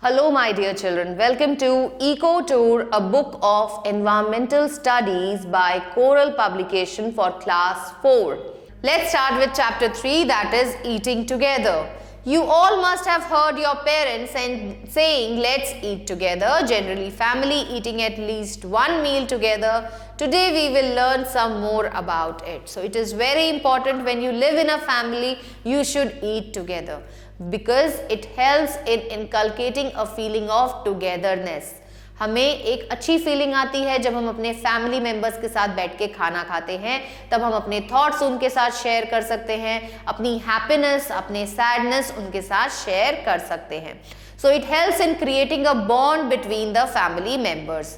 Hello my dear children, welcome to Eco Tour, a book of environmental studies by Coral Publication for class 4. Let's start with chapter 3, that is eating together. You all must have heard your parents saying let's eat together, generally family eating at least one meal together. Today we will learn some more about it. So it is very important when you live in a family, you should eat together because it helps in inculcating a feeling of togetherness. हमें एक अच्छी feeling आती है जब हम अपने family members के साथ बैठ के खाना खाते हैं, तब हम अपने थॉट्स उनके साथ शेयर कर सकते हैं, अपनी हैप्पीनेस, अपने सैडनेस उनके साथ शेयर कर सकते हैं. So it helps in creating a bond between the family members.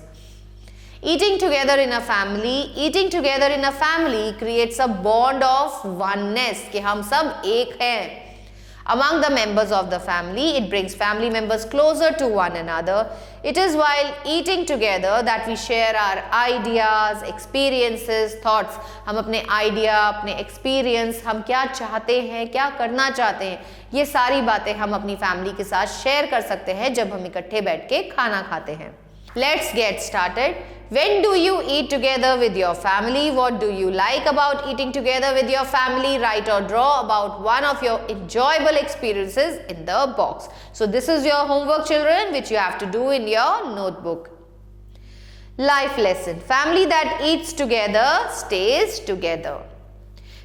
Eating together in a family creates a bond of oneness कि हम सब एक हैं. Among the members of the family, it brings family members closer to one another. It is while eating together that we share our ideas, experiences, thoughts. हम अपने idea, अपने experience, हम क्या चाहते हैं, क्या करना चाहते हैं, ये सारी बातें हम अपनी family के साथ share कर सकते हैं जब हम इकट्ठे बैठ के खाना खाते हैं. Let's get started. When do you eat together with your family? What do you like about eating together with your family? Write or draw about one of your enjoyable experiences in the box. So this is your homework, children, which you have to do in your notebook. Life lesson. Family that eats together stays together.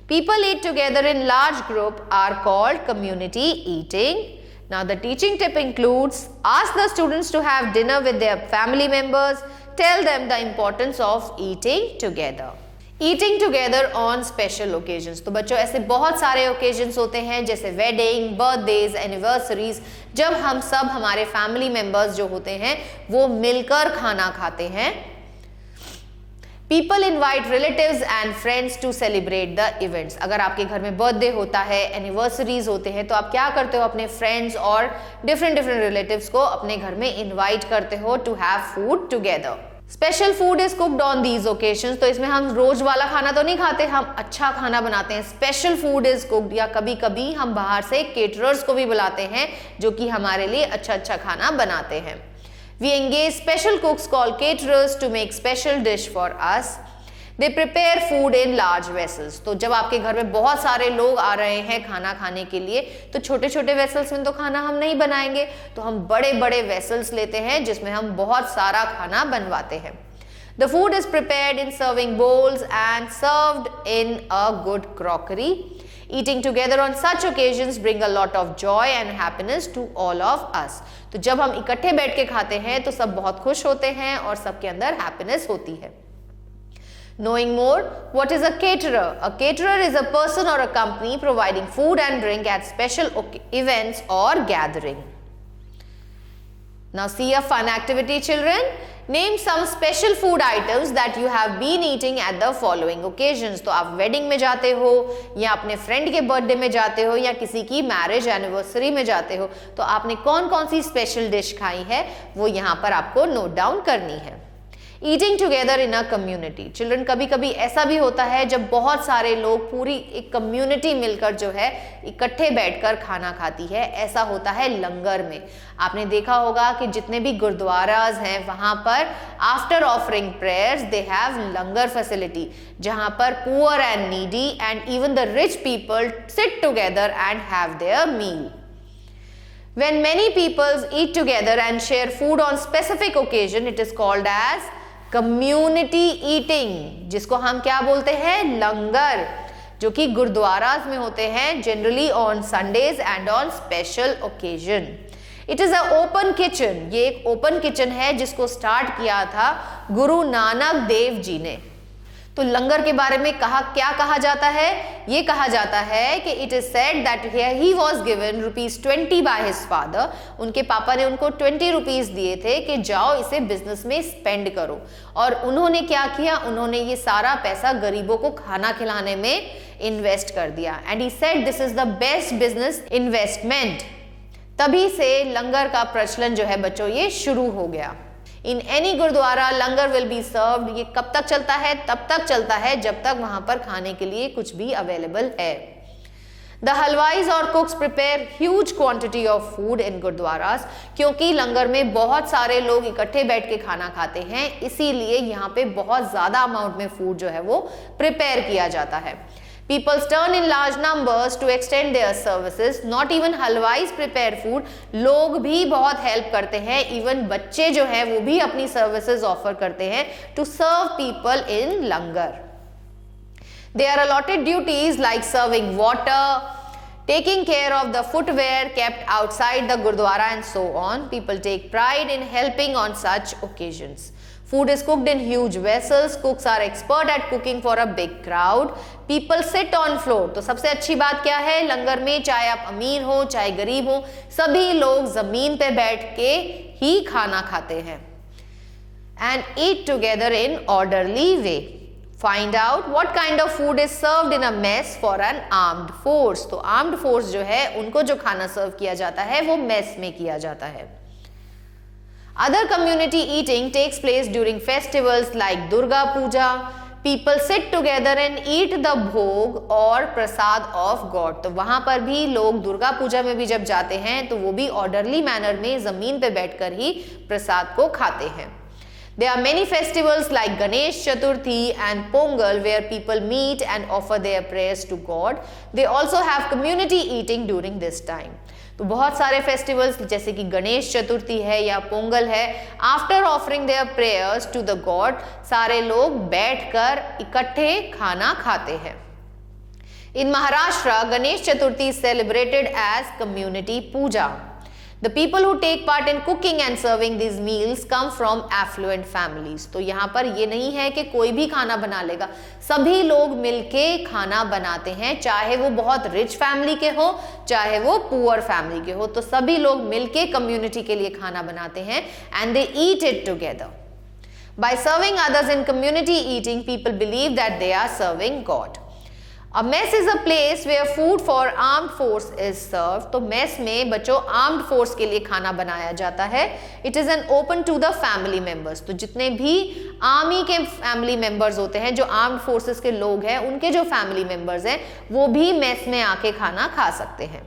People eat together in large group are called community eating. Now the teaching tip includes ask the students to have dinner with their family members. Tell them the importance of eating together. Eating together on special occasions. तो बच्चों ऐसे बहुत सारे occasions होते हैं जैसे wedding, birthdays, anniversaries, जब हम सब हमारे family members जो होते हैं वो मिलकर खाना खाते हैं. People invite relatives and friends to celebrate the events. अगर आपके घर में बर्थडे होता है, एनिवर्सरीज होते हैं, तो आप क्या करते हो, अपने फ्रेंड्स और डिफरेंट रिलेटिव्स को अपने घर में इनवाइट करते हो to have food together. Special food is cooked on these occasions. तो इसमें हम रोज वाला खाना तो नहीं खाते, हम अच्छा खाना बनाते हैं. स्पेशल फूड इज कुक्ड, या कभी कभी हम बाहर से केटरर्स को भी बुलाते हैं जो कि हमारे लिए अच्छा खाना बनाते हैं. We engage special cooks called caterers to make special dish for us. They prepare food in large vessels. तो जब आपके घर में बहुत सारे लोग आ रहे हैं खाना खाने के लिए, तो छोटे छोटे वेसल्स में तो खाना हम नहीं बनाएंगे, तो हम बड़े बड़े वेसल्स लेते हैं जिसमें हम बहुत सारा खाना बनवाते हैं. The food is prepared in serving bowls and served in a good crockery. Eating together on such occasions bring a lot of joy and happiness to all of us. तो जब हम इकट्ठे बैठ के खाते हैं तो सब बहुत खुश होते हैं और सबके अंदर हैप्पीनेस होती है. Knowing more, what is a caterer? A caterer is a person or a company providing food and drink at special events or gathering. Now see a fun activity, children. Name some special food items that you have been eating at the following occasions. तो आप wedding में जाते हो या अपने friend के birthday में जाते हो या किसी की मैरिज एनिवर्सरी में जाते हो, तो आपने कौन कौन सी स्पेशल डिश खाई है वो यहाँ पर आपको नोट डाउन करनी है. Eating together in a community. Children कभी कभी ऐसा भी होता है जब बहुत सारे लोग, पूरी एक कम्युनिटी मिलकर जो है इकट्ठे बैठकर खाना खाती है. ऐसा होता है लंगर में. आपने देखा होगा कि जितने भी गुरुद्वाराज हैं वहां पर after offering prayers they have langar facility, जहां पर poor and needy and even the rich people sit together and have their meal. When many people eat together and share food on specific occasion, it is called as community eating, जिसको हम क्या बोलते हैं, लंगर, जो कि गुरुद्वारास में होते हैं generally on Sundays and on special occasion. It is a open kitchen. ये एक ओपन किचन है जिसको स्टार्ट किया था गुरु नानक देव जी ने. तो लंगर के बारे में क्या कहा जाता है, ये कहा जाता है कि it is said that he was given ₹20 by his father. उनके पापा ने उनको 20 रुपीज दिए थे कि जाओ इसे बिजनेस में स्पेंड करो. और उन्होंने क्या किया, उन्होंने ये सारा पैसा गरीबों को खाना खिलाने में इन्वेस्ट कर दिया. And he said this is the best business investment. तभी से लंगर का प्रचलन जो है बच्चों ये शुरू हो गया. In any gurudwara langar will be served. ये कब तक चलता है, तब तक चलता है जब तक वहां पर खाने के लिए कुछ भी अवेलेबल है. The halwais और cooks prepare huge quantity of food in gurdwaras, क्योंकि लंगर में बहुत सारे लोग इकट्ठे बैठ के खाना खाते हैं, इसीलिए यहाँ पे बहुत ज़्यादा अमाउंट में फूड जो है वो प्रिपेयर किया जाता है. People turn in large numbers to extend their services. Not even halwais prepare food. लोग भी बहुत हेल्प करते हैं, इवन बच्चे जो हैं वो भी अपनी सर्विसेज ऑफर करते हैं to serve people in langar. They are allotted duties like serving water, taking care of the footwear kept outside the gurdwara and so on. People take pride in helping on such occasions. Food is cooked in huge vessels. Cooks are expert at cooking for a big crowd. People sit on floor. तो सबसे अच्छी बात क्या है, लंगर में चाहे आप अमीर हो चाहे गरीब हो, सभी लोग जमीन पे बैठ के ही खाना खाते हैं. And eat together in orderly way. Find out what kind of food is served in a mess for an armed force. तो armed force जो है उनको जो खाना सर्व किया जाता है वो मेस में किया जाता है. Other community eating takes place during festivals like Durga Puja. People sit together and eat the bhog or prasad of God. तो वहां पर भी लोग दुर्गा पूजा में भी जब जाते हैं तो वो भी ऑर्डरली मैनर में जमीन पे बैठकर ही प्रसाद को खाते हैं. There are many festivals like Ganesh Chaturthi and Pongal where people meet and offer their prayers to God. They also have community eating during this time. तो बहुत सारे फेस्टिवल्स जैसे कि गणेश चतुर्थी है या पोंगल है, after offering their prayers to the god सारे लोग बैठकर इकट्ठे खाना खाते हैं. In Maharashtra Ganesh Chaturthi is celebrated as community puja. The people who take part in cooking and serving these meals come from affluent families. तो यहाँ पर ये नहीं है कि कोई भी खाना बना लेगा, सभी लोग मिलके खाना बनाते हैं, चाहे वो बहुत रिच फैमिली के हो चाहे वो पुअर फैमिली के हो, तो सभी लोग मिलके कम्युनिटी के लिए खाना बनाते हैं and they eat it together. By serving others in community eating, people believe that they are serving God. A mess is a place where food for armed force is served. तो mess में बच्चों armed force के लिए खाना बनाया जाता है. It is an open to the family members. तो जितने भी आर्मी के फैमिली मेंबर्स होते हैं, जो आर्म्ड फोर्सेस के लोग हैं, उनके जो फैमिली मेंबर्स हैं वो भी मेस में आके खाना खा सकते हैं.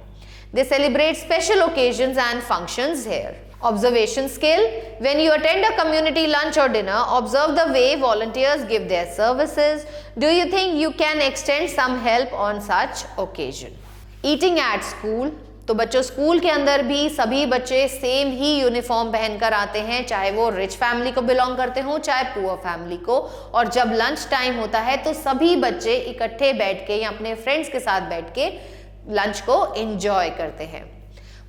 They celebrate special occasions and functions here. Observation skill. When you attend a community lunch or dinner, observe the way volunteers give their services. Do you think you can extend some help on such occasion? Eating at school. तो बच्चों school के अंदर भी सभी बच्चे same ही uniform पहनकर आते हैं, चाहे वो रिच फैमिली को बिलोंग करते हो चाहे पुअर फैमिली को. और जब लंच टाइम होता है तो सभी बच्चे इकट्ठे बैठ के या अपने फ्रेंड्स के साथ बैठ के लंच को एंजॉय करते हैं.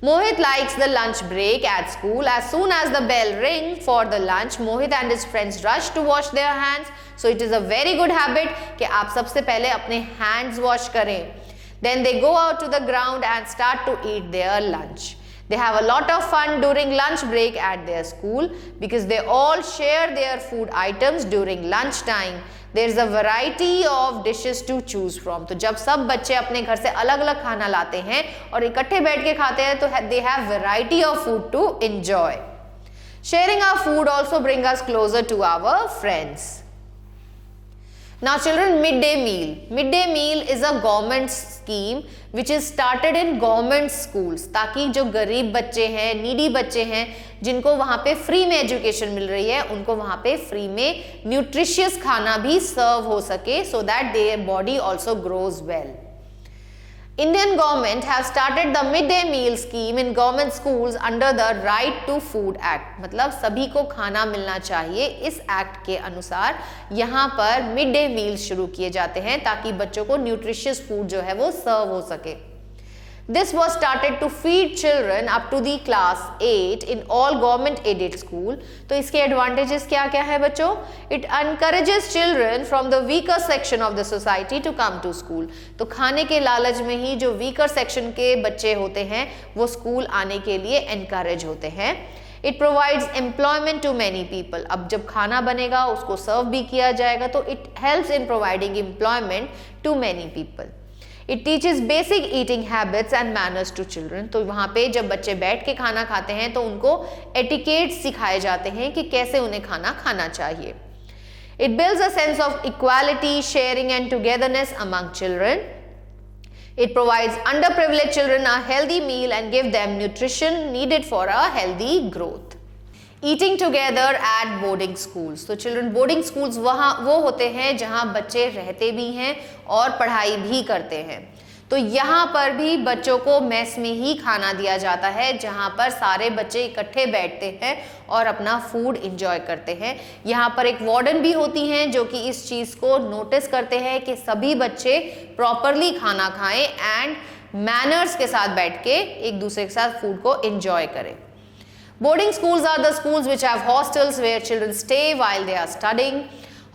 Mohit likes the lunch break at school. As soon as the bell rings for the lunch, Mohit and his friends rush to wash their hands. So it is a very good habit कि आप सबसे पहले अपने hands wash करें. Then they go out to the ground and start to eat their lunch. They have a lot of fun during lunch break at their school because they all share their food items during lunch time. There is a variety of dishes to choose from. तो जब सब बच्चे अपने घर से अलग अलग खाना लाते हैं और इकट्ठे बैठ के खाते हैं तो they have variety of food to enjoy. Sharing our food also brings us closer to our friends. Now children, midday meal. Midday meal is a government scheme which is started in government schools, ताकि जो गरीब बच्चे हैं, needy बच्चे हैं, जिनको वहाँ पे फ्री में एजुकेशन मिल रही है, उनको वहाँ पे फ्री में न्यूट्रिशियस खाना भी सर्व हो सके, so that their body also grows well. Indian government has started the midday meal scheme in government schools under the Right to Food Act. मतलब सभी को खाना मिलना चाहिए, इस एक्ट के अनुसार यहाँ पर मिड डे मील शुरू किए जाते हैं ताकि बच्चों को न्यूट्रिशियस फूड जो है वो सर्व हो सके. This was started to feed children up to the class 8 in all government aided school. तो इसके एडवांटेजेस क्या क्या है बच्चों? It encourages children from the weaker section of the society to come to school. तो खाने के लालच में ही जो weaker section के बच्चे होते हैं वो स्कूल आने के लिए encourage होते हैं. It provides employment to many people. अब जब खाना बनेगा उसको सर्व भी किया जाएगा तो it helps in providing employment to many people. It teaches basic eating habits and manners to children. तो वहाँ पे जब बच्चे बैठ के खाना खाते हैं तो उनको etiquette सिखाए जाते हैं कि कैसे उन्हें खाना खाना चाहिए. It builds a sense of equality, sharing and togetherness among children. It provides underprivileged children a healthy meal and give them nutrition needed for a healthy growth. Eating together at boarding schools. तो children boarding schools वहाँ वो होते हैं जहाँ बच्चे रहते भी हैं और पढ़ाई भी करते हैं। तो यहाँ पर भी बच्चों को मेस में ही खाना दिया जाता है, जहाँ पर सारे बच्चे इकट्ठे बैठते हैं और अपना फूड एंजॉय करते हैं। यहाँ पर एक वार्डन भी होती हैं जो कि इस चीज़ को नोटिस करते हैं कि सभी बच्चे प्रॉपरली खाना खाएं एंड मैनर्स के साथ बैठ के एक दूसरे के साथ फूड को एंजॉय करें। Boarding schools are the schools which have hostels where children stay while they are studying.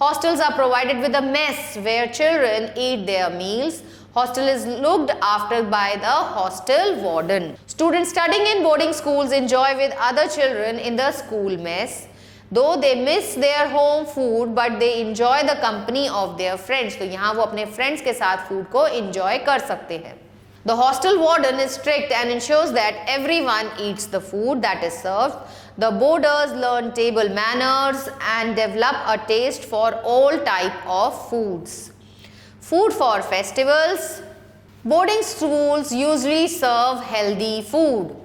Hostels are provided with a mess where children eat their meals. Hostel is looked after by the hostel warden. Students studying in boarding schools enjoy with other children in the school mess. Though they miss their home food, but they enjoy the company of their friends. तो यहाँ वो अपने friends के साथ food को enjoy कर सकते हैं. The hostel warden is strict and ensures that everyone eats the food that is served. The boarders learn table manners and develop a taste for all type of foods. Food for festivals. Boarding schools usually serve healthy food.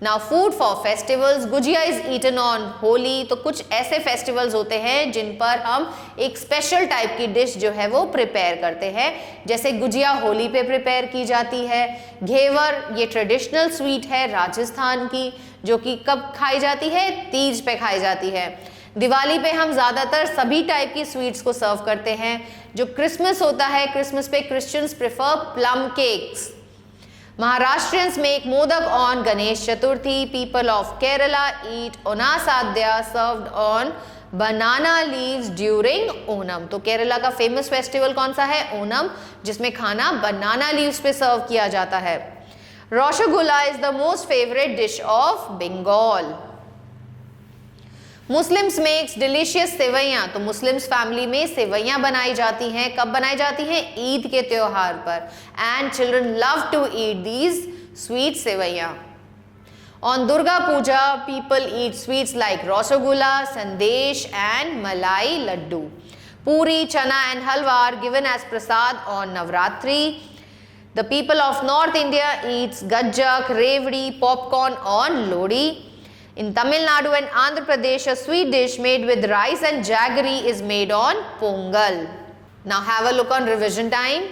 Now food for festivals, gujiya is eaten on Holi. तो कुछ ऐसे festivals होते हैं जिन पर हम एक special type की dish जो है वो प्रिपेयर करते हैं, जैसे गुजिया होली पे प्रिपेयर की जाती है। घेवर ये ट्रेडिशनल स्वीट है राजस्थान की, जो कि कब खाई जाती है, तीज पे खाई जाती है। दिवाली पे हम ज़्यादातर सभी टाइप की स्वीट्स को सर्व करते हैं। जो क्रिसमस होता है, क्रिसमस पे Christians prefer plum cakes. Maharashtrians make modak on Ganesh Chaturthi. People of Kerala eat onasadya served on banana leaves during Onam. तो केरला का फेमस फेस्टिवल कौन सा है? ओनम, जिसमें खाना बनाना लीव्स पे सर्व किया जाता है। Rasgulla is the most favourite dish of Bengal. Muslims makes delicious sewaiyan. तो मुस्लिम्स फैमिली में सेवैयाँ बनाई जाती हैं। कब बनाई जाती हैं? ईद के त्योहार पर। And children love to eat these sweet sewaiyan. On Durga Puja people eat sweets like rasgulla, sandesh and malai laddoo. Puri, chana and halwa are given as prasad on Navratri. The people of north India eats gajak, revdi, popcorn on Lohri. In Tamil Nadu and Andhra Pradesh, a sweet dish made with rice and jaggery is made on Pongal. Now have a look on revision time.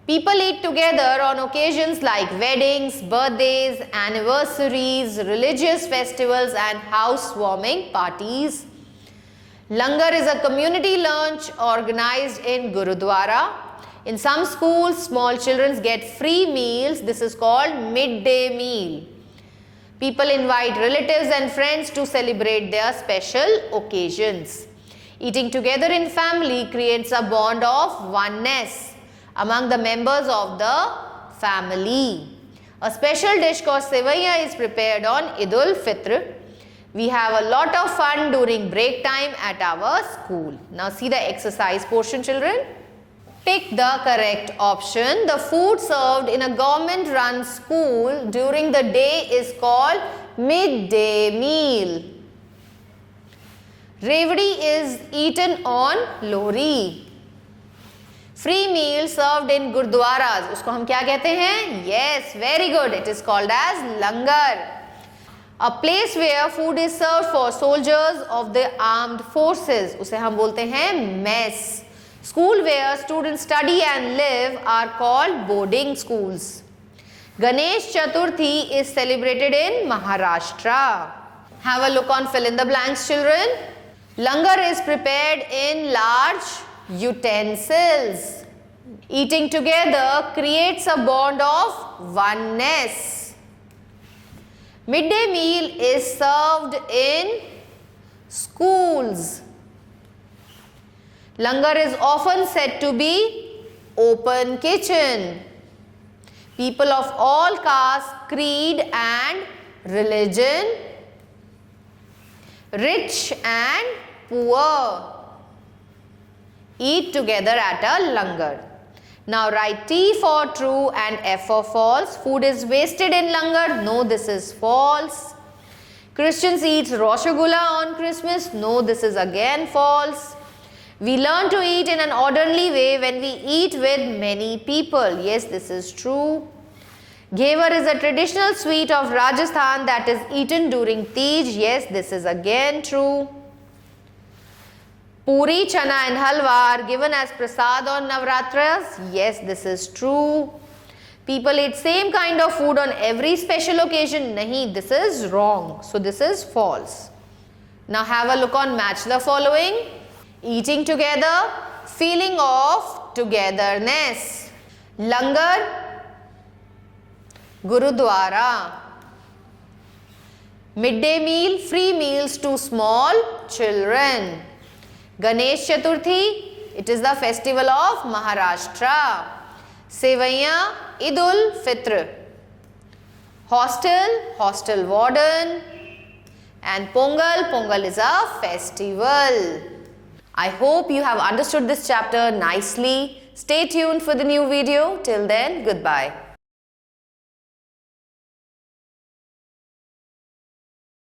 People eat together on occasions like weddings, birthdays, anniversaries, religious festivals and housewarming parties. Langar is a community lunch organized in Gurudwara. In some schools, small children get free meals. This is called midday meal. People invite relatives and friends to celebrate their special occasions. Eating together in family creates a bond of oneness among the members of the family. A special dish called sevaiya is prepared on Eid ul-Fitr. We have a lot of fun during break time at our school. Now see the exercise portion, children. Pick the correct option. The food served in a government-run school during the day is called midday meal. Revdi is eaten on Lohri. Free meal served in gurdwaras, उसको हम क्या कहते हैं? Yes, very good. It is called as langar. A place where food is served for soldiers of the armed forces, उसे हम बोलते हैं mess. School where students study and live are called boarding schools. Ganesh Chaturthi is celebrated in Maharashtra. Have a look on fill in the blanks, children. Langar is prepared in large utensils. Eating together creates a bond of oneness. Midday meal is served in schools. Langar is often said to be open kitchen. People of all castes, creed and religion, rich and poor, eat together at a langar. Now write T for true and F for false. Food is wasted in langar. No, this is false. Christians eat Rasgulla on Christmas. No, this is again false. We learn to eat in an orderly way when we eat with many people. Yes, this is true. Ghevar is a traditional sweet of Rajasthan that is eaten during Tej. Yes, this is again true. Puri, chana and halwa are given as prasad on Navratras. Yes, this is true. People eat same kind of food on every special occasion. Nahi, this is wrong. So this is false. Now have a look on match the following. Eating together, feeling of togetherness. Langar, Gurudwara. Midday meal, free meals to small children. Ganesh Chaturthi, it is the festival of Maharashtra. Sevaiyan, Eid-ul Fitr. Hostel, hostel warden. And Pongal, Pongal is a festival. I hope you have understood this chapter nicely. Stay tuned for the new video. Till then, goodbye.